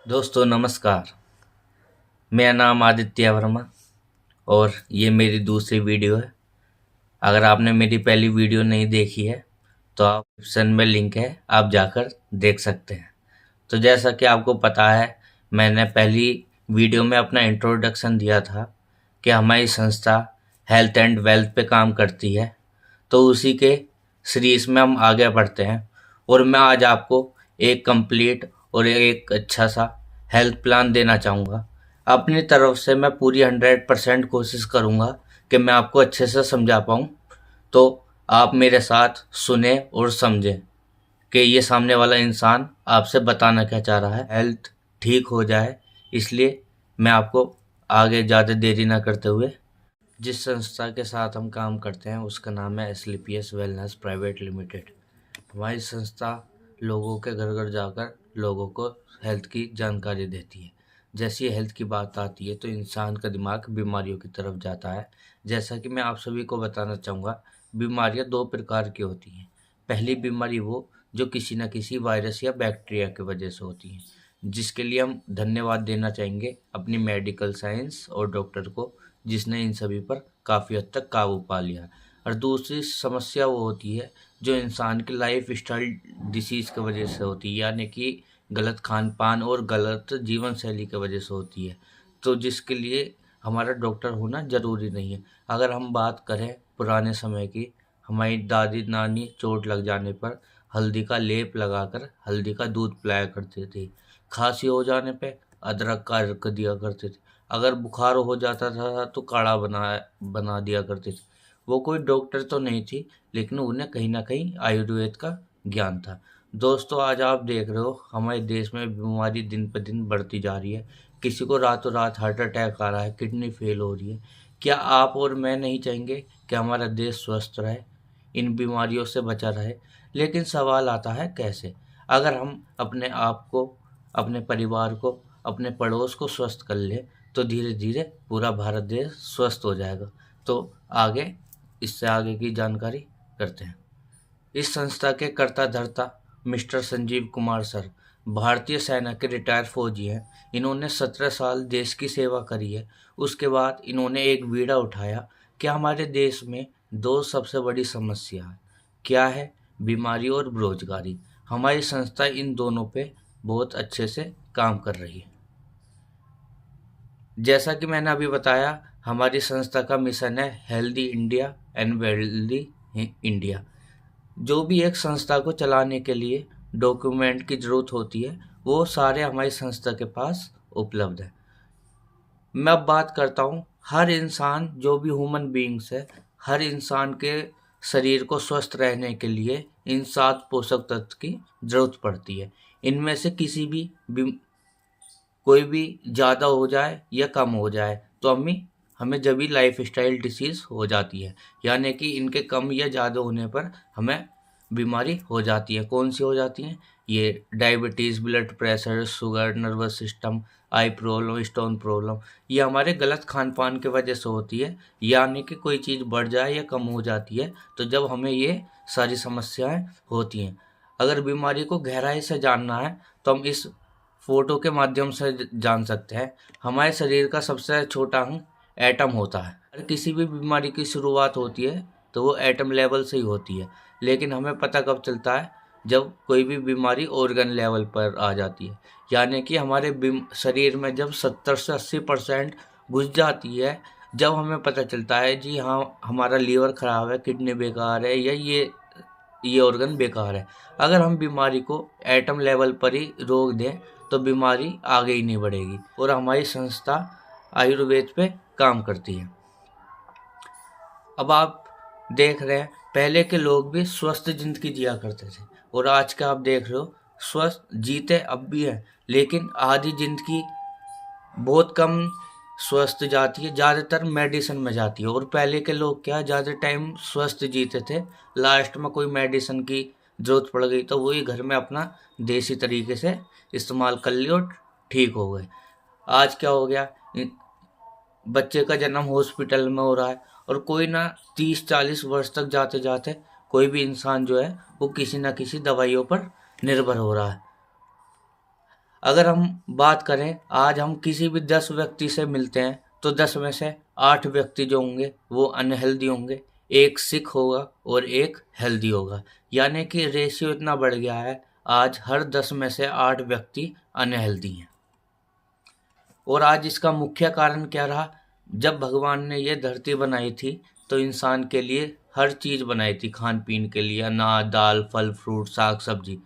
दोस्तों नमस्कार। मेरा नाम आदित्य वर्मा और ये मेरी दूसरी वीडियो है। अगर आपने मेरी पहली वीडियो नहीं देखी है तो आप डिस्क्रिप्शन में लिंक है, आप जाकर देख सकते हैं। तो जैसा कि आपको पता है, मैंने पहली वीडियो में अपना इंट्रोडक्शन दिया था कि हमारी संस्था हेल्थ एंड वेल्थ पे काम करती है। तो उसी के सीरीज में हम आगे बढ़ते हैं और मैं आज आपको एक कंप्लीट और एक अच्छा सा हेल्थ प्लान देना चाहूँगा। अपनी तरफ से मैं पूरी 100% कोशिश करूँगा कि मैं आपको अच्छे से समझा पाऊँ। तो आप मेरे साथ सुने और समझें कि ये सामने वाला इंसान आपसे बताना क्या चाह रहा है। हेल्थ ठीक हो जाए, इसलिए मैं आपको आगे ज़्यादा देरी ना करते हुए जिस संस्था के साथ हम काम करते हैं उसका नाम है एसलीपीएस वेलनेस प्राइवेट लिमिटेड। हमारी संस्था लोगों के घर घर जाकर लोगों को हेल्थ की जानकारी देती है। जैसे ही हेल्थ की बात आती है तो इंसान का दिमाग बीमारियों की तरफ जाता है। जैसा कि मैं आप सभी को बताना चाहूँगा, बीमारियाँ दो प्रकार की होती हैं। पहली बीमारी वो जो किसी न किसी वायरस या बैक्टीरिया की वजह से होती है, जिसके लिए हम धन्यवाद देना चाहेंगे अपनी मेडिकल साइंस और डॉक्टर को, जिसने इन सभी पर काफ़ी हद तक काबू पा लिया। और दूसरी समस्या वो होती है जो इंसान की लाइफ स्टाइल डिसीज़ की वजह से होती है, यानी कि गलत खान पान और गलत जीवन शैली की वजह से होती है। तो जिसके लिए हमारा डॉक्टर होना ज़रूरी नहीं है। अगर हम बात करें पुराने समय की, हमारी दादी नानी चोट लग जाने पर हल्दी का लेप लगाकर हल्दी का दूध पिलाया करते थे। खांसी हो जाने पे अदरक का अर्क दिया करते थे। अगर बुखार हो जाता था तो काढ़ा बना बना दिया करते थे। वो कोई डॉक्टर तो नहीं थी, लेकिन उन्हें कहीं न कहीं आयुर्वेद का ज्ञान था। दोस्तों, आज आप देख रहे हो हमारे देश में बीमारी दिन पे दिन बढ़ती जा रही है। किसी को रातों रात हार्ट अटैक आ रहा है, किडनी फेल हो रही है। क्या आप और मैं नहीं चाहेंगे कि हमारा देश स्वस्थ रहे, इन बीमारियों से बचा रहे? लेकिन सवाल आता है कैसे? अगर हम अपने आप को, अपने परिवार को, अपने पड़ोस को स्वस्थ कर लें तो धीरे धीरे पूरा भारत देश स्वस्थ हो जाएगा। तो आगे इससे आगे की जानकारी करते हैं। इस संस्था के कर्ता धर्ता मिस्टर संजीव कुमार सर भारतीय सेना के रिटायर्ड फौजी हैं। इन्होंने 17 साल देश की सेवा करी है। उसके बाद इन्होंने एक बीड़ा उठाया कि हमारे देश में दो सबसे बड़ी समस्या है। क्या है? बीमारी और बेरोजगारी। हमारी संस्था इन दोनों पे बहुत अच्छे से काम कर रही है। जैसा कि मैंने अभी बताया, हमारी संस्था का मिशन है healthy India and wealthy India. जो भी एक संस्था को चलाने के लिए डॉक्यूमेंट की ज़रूरत होती है, वो सारे हमारी संस्था के पास उपलब्ध है। मैं अब बात करता हूँ, हर इंसान जो भी ह्यूमन बीइंग्स है, हर इंसान के शरीर को स्वस्थ रहने के लिए इन 7 पोषक तत्व की ज़रूरत पड़ती है। इनमें से किसी भी कोई भी ज़्यादा हो जाए या कम हो जाए तो हमें जब भी लाइफ स्टाइल डिसीज़ हो जाती है, यानी कि इनके कम या ज़्यादा होने पर हमें बीमारी हो जाती है। कौन सी हो जाती हैं? ये diabetes, blood pressure, sugar, nervous system, eye problem, stone problem. ये हमारे गलत खान पान की वजह से होती है, यानी कि कोई चीज़ बढ़ जाए या कम हो जाती है तो जब हमें ये सारी समस्याएं होती हैं। अगर बीमारी को गहराई से जानना है तो हम इस फोटो के माध्यम से जान सकते हैं। हमारे शरीर का सबसे छोटा अंग एटम होता है। अगर किसी भी बीमारी की शुरुआत होती है तो वो एटम लेवल से ही होती है, लेकिन हमें पता कब चलता है? जब कोई भी बीमारी ऑर्गन लेवल पर आ जाती है, यानी कि हमारे शरीर में जब 70 से 80% घुस जाती है, जब हमें पता चलता है जी हाँ, हमारा लीवर खराब है, किडनी बेकार है या ये ऑर्गन बेकार है। अगर हम बीमारी को एटम लेवल पर ही रोक दें तो बीमारी आगे ही नहीं बढ़ेगी। और हमारी संस्था आयुर्वेद पे काम करती है। अब आप देख रहे हैं, पहले के लोग भी स्वस्थ जिंदगी जिया करते थे और आज का आप देख रहे हो स्वस्थ जीते अब भी हैं, लेकिन आधी जिंदगी बहुत कम स्वस्थ जाती है, ज़्यादातर मेडिसिन में जाती है। और पहले के लोग क्या ज़्यादा टाइम स्वस्थ जीते थे, लास्ट में कोई मेडिसिन की ज़रूरत पड़ गई तो वही घर में अपना देसी तरीके से इस्तेमाल कर लिया और ठीक हो गए। आज क्या हो गया, बच्चे का जन्म हॉस्पिटल में हो रहा है और कोई ना 30-40 वर्ष तक जाते जाते कोई भी इंसान जो है वो किसी ना किसी दवाइयों पर निर्भर हो रहा है। अगर हम बात करें, आज हम किसी भी 10 व्यक्ति से मिलते हैं तो 10 में से 8 व्यक्ति जो होंगे वो अनहेल्दी होंगे, एक सिक होगा और एक हेल्दी होगा। यानी कि रेशियो इतना बढ़ गया है, आज हर 10 में से 8 व्यक्ति अनहेल्दी हैं। और आज इसका मुख्य कारण क्या रहा? जब भगवान ने ये धरती बनाई थी तो इंसान के लिए हर चीज़ बनाई थी, खान पीन के लिए अनाज, दाल, फल, फ्रूट, साग सब्जी,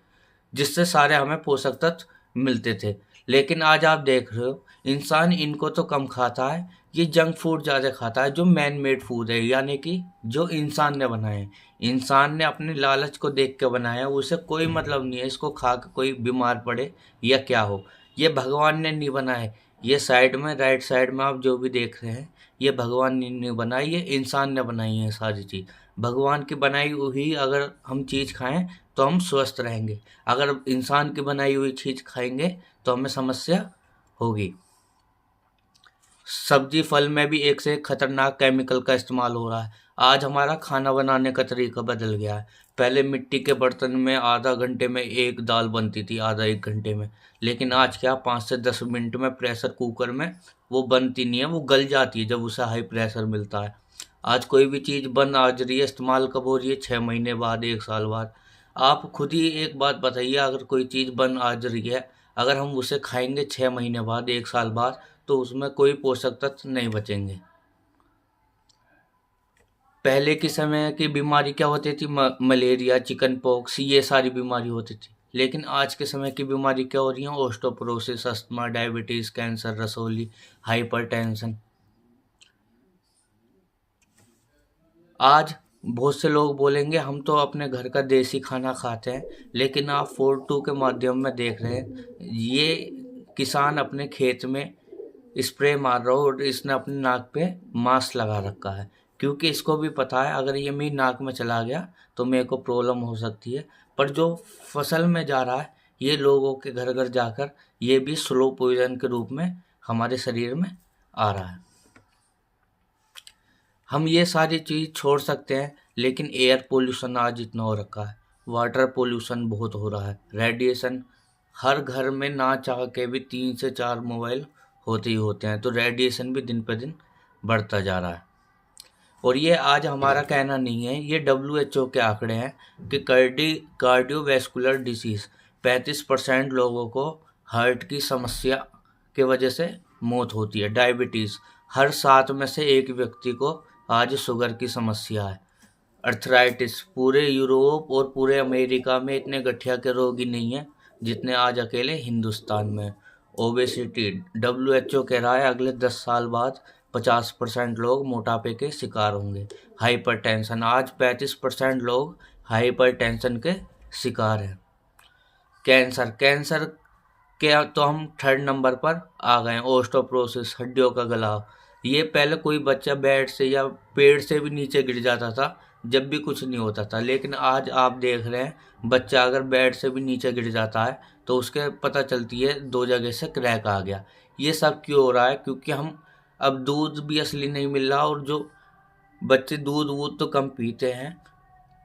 जिससे सारे हमें पोषक तत्व मिलते थे। लेकिन आज आप देख रहे हो इंसान इनको तो कम खाता है, ये जंक फूड ज़्यादा खाता है, जो मैन मेड फूड है, यानी कि जो इंसान ने बनाए हैं। इंसान ने अपनी लालच को देख के बनाया, उसे कोई मतलब नहीं है इसको खा के कोई बीमार पड़े या क्या हो। ये भगवान ने नहीं बनाए। ये साइड में, राइट साइड में आप जो भी देख रहे हैं, ये भगवान ने नहीं बनाई, ये इंसान ने बनाई है सारी चीज़। भगवान की बनाई हुई अगर हम चीज़ खाएं तो हम स्वस्थ रहेंगे, अगर इंसान की बनाई हुई चीज़ खाएंगे तो हमें समस्या होगी। सब्जी फल में भी एक से एक खतरनाक केमिकल का इस्तेमाल हो रहा है। आज हमारा खाना बनाने का तरीका बदल गया है। पहले मिट्टी के बर्तन में आधा घंटे में एक दाल बनती थी, आधा एक घंटे में। लेकिन आज क्या 5 से 10 मिनट में प्रेशर कुकर में वो बनती नहीं है, वो गल जाती है जब उसे हाई प्रेशर मिलता है। आज कोई भी चीज़ बन आज रही है, इस्तेमाल कब हो रही है? 6 महीने बाद, 1 साल बाद। आप खुद ही एक बात बताइए, अगर कोई चीज़ बन आज रही है, अगर हम उसे खाएंगे 6 महीने बाद, 1 साल बाद, तो उसमें कोई पोषक तत्व नहीं बचेंगे। पहले के समय की बीमारी क्या होती थी? मलेरिया, चिकन पॉक्स, ये सारी बीमारी होती थी। लेकिन आज के समय की बीमारी क्या हो रही है? ओस्टोपोरोसिस, अस्थमा, डायबिटीज़, कैंसर, रसोली, हाइपरटेंशन। आज बहुत से लोग बोलेंगे हम तो अपने घर का देसी खाना खाते हैं, लेकिन आप 4-2 के माध्यम में देख रहे हैं, ये किसान अपने खेत में स्प्रे मार रहा हो और इसने अपने नाक पे मास्क लगा रखा है, क्योंकि इसको भी पता है अगर ये मेरी नाक में चला गया तो मेरे को प्रॉब्लम हो सकती है। पर जो फसल में जा रहा है, ये लोगों के घर घर जाकर ये भी स्लो पॉइजन के रूप में हमारे शरीर में आ रहा है। हम ये सारी चीज़ छोड़ सकते हैं, लेकिन एयर पोल्यूशन आज इतना हो रखा है, वाटर पोल्यूशन बहुत हो रहा है, रेडिएशन हर घर में ना चाह के भी 3 से 4 मोबाइल होते ही होते हैं, तो रेडिएशन भी दिन पे दिन बढ़ता जा रहा है। और ये आज हमारा कहना नहीं है, ये WHO के आंकड़े हैं कि कार्डियोवैस्कुलर डिसीज़ 35% लोगों को हार्ट की समस्या की वजह से मौत होती है। डायबिटीज़, हर 7 में से 1 व्यक्ति को आज शुगर की समस्या है। अर्थराइटिस, पूरे यूरोप और पूरे अमेरिका में इतने गठिया के रोगी नहीं हैं जितने आज अकेले हिंदुस्तान में। ओबेसिटी, WHO कह रहा है अगले 10 साल बाद 50% लोग मोटापे के शिकार होंगे। हाइपरटेंशन, आज 35% लोग हाइपरटेंशन के शिकार हैं। कैंसर के तो हम 3rd नंबर पर आ गए हैं। ओस्टोपोरोसिस, हड्डियों का गलाव, ये पहले कोई बच्चा बेड से या पेड़ से भी नीचे गिर जाता था जब भी कुछ नहीं होता था, लेकिन आज आप देख रहे हैं बच्चा अगर बेड से भी नीचे गिर जाता है तो उसके पता चलती है 2 जगह से क्रैक आ गया। ये सब क्यों हो रहा है? क्योंकि हम अब दूध भी असली नहीं मिल रहा, और जो बच्चे दूध तो कम पीते हैं,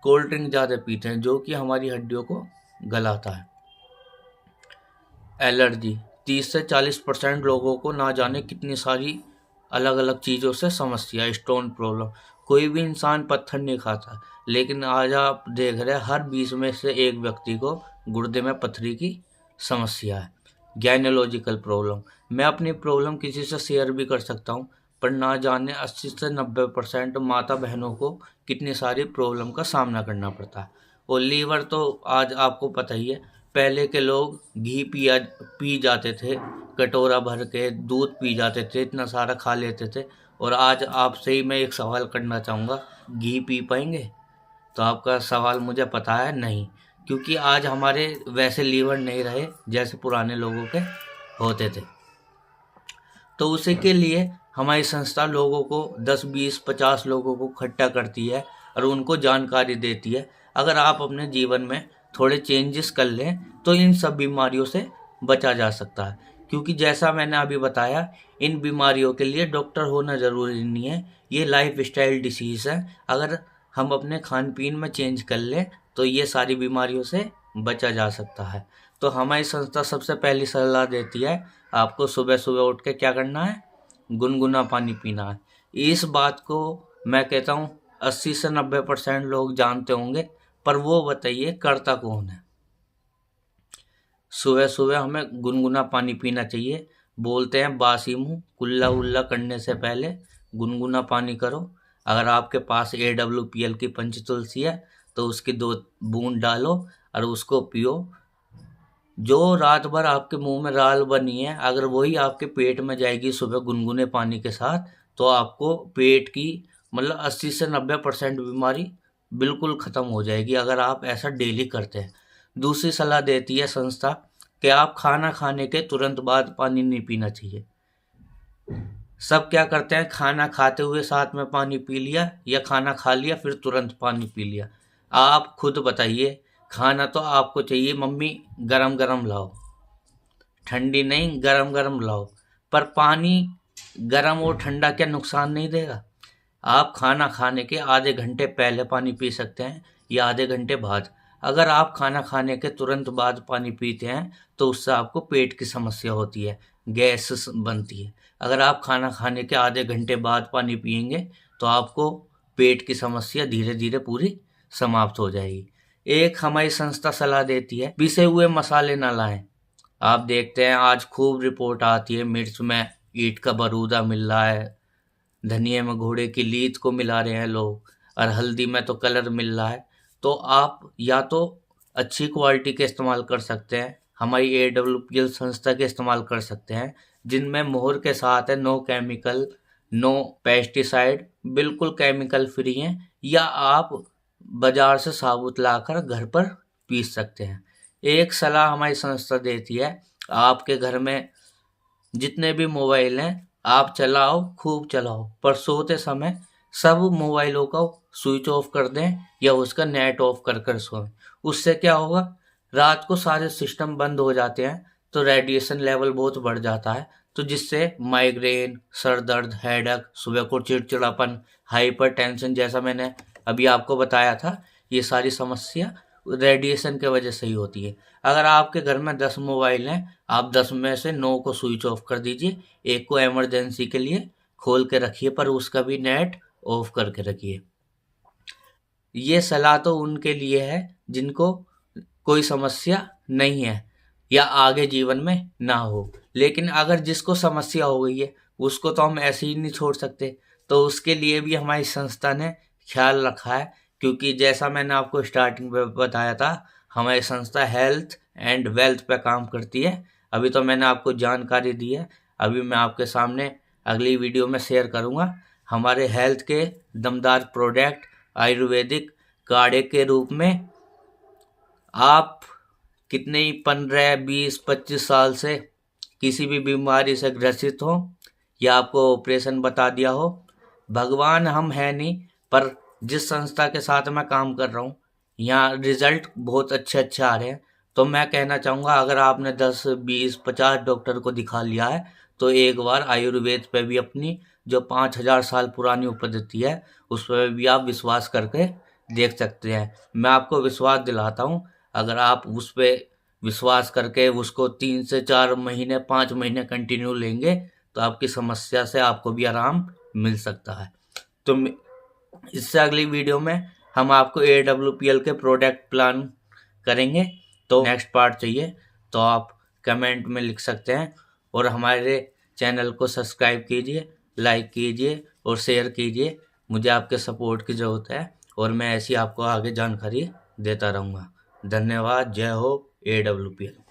कोल्ड ड्रिंक ज़्यादा पीते हैं, जो कि हमारी हड्डियों को गलाता है। एलर्जी, 30 से 40% लोगों को ना जाने कितनी सारी अलग अलग चीज़ों से समस्या। स्टोन प्रॉब्लम, कोई भी इंसान पत्थर नहीं खाता, लेकिन आज आप देख रहे हैं हर 20 में से 1 व्यक्ति को गुर्दे में पथरी की समस्या है। गायनोलॉजिकल प्रॉब्लम, मैं अपनी प्रॉब्लम किसी से शेयर भी कर सकता हूँ, पर ना जाने 80 से 90% माता बहनों को कितनी सारी प्रॉब्लम का सामना करना पड़ता है। और लीवर तो आज आपको पता ही है, पहले के लोग घी पी जाते थे, कटोरा भर के दूध पी जाते थे, इतना सारा खा लेते थे। और आज आपसे ही मैं एक सवाल करना चाहूँगा, घी पी पाएंगे? तो आपका सवाल मुझे पता है नहीं, क्योंकि आज हमारे वैसे लीवर नहीं रहे जैसे पुराने लोगों के होते थे। तो उसी के लिए हमारी संस्था लोगों को 10, 20, 50 लोगों को इकट्ठा करती है और उनको जानकारी देती है। अगर आप अपने जीवन में थोड़े चेंजेस कर लें तो इन सब बीमारियों से बचा जा सकता है, क्योंकि जैसा मैंने अभी बताया, इन बीमारियों के लिए डॉक्टर होना ज़रूरी नहीं है, ये लाइफ स्टाइल डिसीज़ है। अगर हम अपने खान पीन में चेंज कर लें तो ये सारी बीमारियों से बचा जा सकता है। तो हमारी संस्था सबसे पहली सलाह देती है आपको सुबह सुबह उठ के क्या करना है, गुनगुना पानी पीना है। इस बात को मैं कहता हूँ 80 से 90% लोग जानते होंगे, पर वो बताइए करता कौन है। सुबह सुबह हमें गुनगुना पानी पीना चाहिए। बोलते हैं बासी मुंह कुल्ला उल्ला करने से पहले गुनगुना पानी करो। अगर आपके पास AWPL की पंचतुलसी है तो उसकी 2 बूंद डालो और उसको पियो। जो रात भर आपके मुंह में राल बनी है, अगर वही आपके पेट में जाएगी सुबह गुनगुने पानी के साथ, तो आपको पेट की मतलब 80 से 90% बीमारी बिल्कुल ख़त्म हो जाएगी, अगर आप ऐसा डेली करते हैं। दूसरी सलाह देती है संस्था कि आप खाना खाने के तुरंत बाद पानी नहीं पीना चाहिए। सब क्या करते हैं, खाना खाते हुए साथ में पानी पी लिया, या खाना खा लिया फिर तुरंत पानी पी लिया। आप खुद बताइए, खाना तो आपको चाहिए मम्मी गरम गरम लाओ, ठंडी नहीं गरम गरम लाओ, पर पानी गरम और ठंडा क्या नुकसान नहीं देगा? आप खाना खाने के आधे घंटे पहले पानी पी सकते हैं या आधे घंटे बाद। अगर आप खाना खाने के तुरंत बाद पानी पीते हैं तो उससे आपको पेट की समस्या होती है, गैस बनती है। अगर आप खाना खाने के आधे घंटे बाद पानी पिएंगे तो आपको पेट की समस्या धीरे धीरे पूरी समाप्त हो जाएगी। एक हमारी संस्था सलाह देती है पिसे हुए मसाले ना लाएं। आप देखते हैं आज खूब रिपोर्ट आती है, मिर्च में ईंट का बरूदा मिल रहा है, धनिये में घोड़े की लीद को मिला रहे हैं लोग, और हल्दी में तो कलर मिल रहा है। तो आप या तो अच्छी क्वालिटी के इस्तेमाल कर सकते हैं, हमारी AWPL संस्था के इस्तेमाल कर सकते हैं, जिनमें मोहर के साथ है नो केमिकल, नो पेस्टिसाइड, बिल्कुल केमिकल फ्री हैं, या आप बाजार से साबुत लाकर घर पर पीस सकते हैं। एक सलाह हमारी संस्था देती है, आपके घर में जितने भी मोबाइल हैं आप चलाओ, खूब चलाओ, पर सोते समय सब मोबाइलों का स्विच ऑफ कर दें या उसका नेट ऑफ कर कर सोएं। उससे क्या होगा, रात को सारे सिस्टम बंद हो जाते हैं तो रेडिएशन लेवल बहुत बढ़ जाता है, तो जिससे माइग्रेन, सर दर्द, हेडेक, सुबह को चिड़चिड़ापन, हाइपर टेंशन, जैसा मैंने अभी आपको बताया था, ये सारी समस्या रेडिएशन के वजह से ही होती है। अगर आपके घर में 10 मोबाइल हैं, आप 10 में से 9 को स्विच ऑफ कर दीजिए, एक को इमरजेंसी के लिए खोल के रखिए, पर उसका भी नेट ऑफ करके रखिए। ये सलाह तो उनके लिए है जिनको कोई समस्या नहीं है या आगे जीवन में ना हो, लेकिन अगर जिसको समस्या हो गई है उसको तो हम ऐसे ही नहीं छोड़ सकते, तो उसके लिए भी हमारी संस्था ने ख्याल रखा है। क्योंकि जैसा मैंने आपको स्टार्टिंग में बताया था, हमारी संस्था हेल्थ एंड वेल्थ पे काम करती है। अभी तो मैंने आपको जानकारी दी है, अभी मैं आपके सामने अगली वीडियो में शेयर करूँगा हमारे हेल्थ के दमदार प्रोडक्ट आयुर्वेदिक काढ़े के रूप में। आप कितने ही 15, 20, 25 साल से किसी भी बीमारी से ग्रसित हो या आपको ऑपरेशन बता दिया हो, भगवान हम है नहीं, पर जिस संस्था के साथ मैं काम कर रहा हूँ यहाँ रिजल्ट बहुत अच्छे आ रहे हैं। तो मैं कहना चाहूँगा, अगर आपने 10, 20, 50 डॉक्टर को दिखा लिया है तो एक बार आयुर्वेद पे भी अपनी जो 5000 साल पुरानी उपपद्धति है उस पर भी आप विश्वास करके देख सकते हैं। मैं आपको विश्वास दिलाता हूँ, अगर आप उस पर विश्वास करके उसको 3 से 4 महीने, 5 महीने कंटिन्यू लेंगे तो आपकी समस्या से आपको भी आराम मिल सकता है। तो इससे अगली वीडियो में हम आपको AWPL के प्रोडक्ट प्लान करेंगे। तो नेक्स्ट पार्ट चाहिए तो आप कमेंट में लिख सकते हैं, और हमारे चैनल को सब्सक्राइब कीजिए, लाइक कीजिए और शेयर कीजिए। मुझे आपके सपोर्ट की ज़रूरत है और मैं ऐसी आपको आगे जानकारी देता रहूँगा। धन्यवाद। जय हो AWPL।